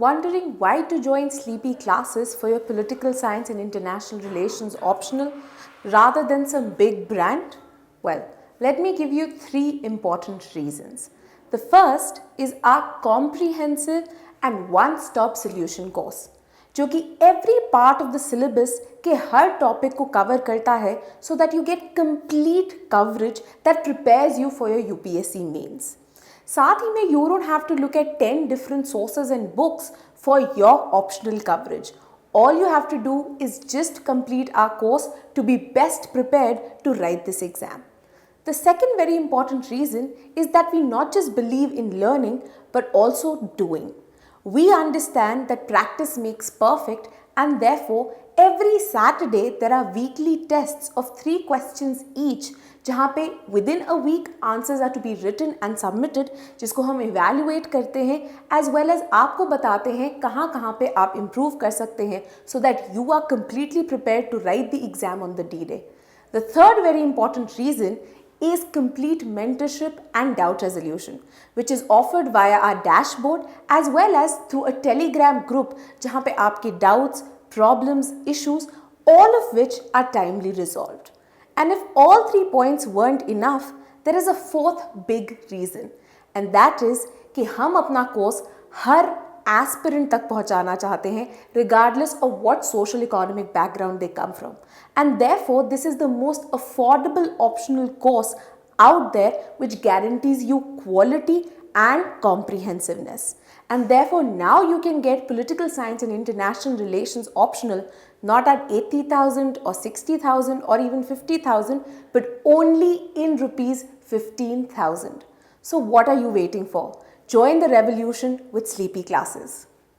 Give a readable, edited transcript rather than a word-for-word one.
Wondering why to join sleepy classes for your political science and international relations optional rather than some big brand? Well, let me give you 3 important reasons. The first is our comprehensive and one-stop solution course, जो कि every part of the syllabus के हर topic को cover करता है so that you get complete coverage that prepares you for your UPSC mains. साथ ही में you don't have to look at 10 different sources and books for your optional coverage. All you have to do is just complete our course to be best prepared to write this exam. The second very important reason is that we not just believe in learning but also doing. We understand that practice makes perfect and therefore every Saturday there are weekly tests of 3 questions each जहाँ पे within a week answers are to be written and submitted जिसको हम evaluate करते हैं as well as आपको बताते हैं कहाँ पे आप improve कर सकते हैं so that you are completely prepared to write the exam on the D-Day. The third very important reason is complete mentorship and doubt resolution, which is offered via our dashboard as well as through a Telegram group जहाँ पे आपके doubts, problems, issues, all of which are timely resolved. And if all 3 points weren't enough, there is a fourth big reason, and that is कि हम अपना course हर aspirant तक पहुंचाना चाहते हैं regardless of what social economic background they come from. And therefore, this is the most affordable optional course out there which guarantees you quality and comprehensiveness. And therefore, now you can get political science and international relations optional not at 80,000 or 60,000 or even 50,000 but only in rupees 15,000. So what are you waiting for? Join the revolution with sleepy classes.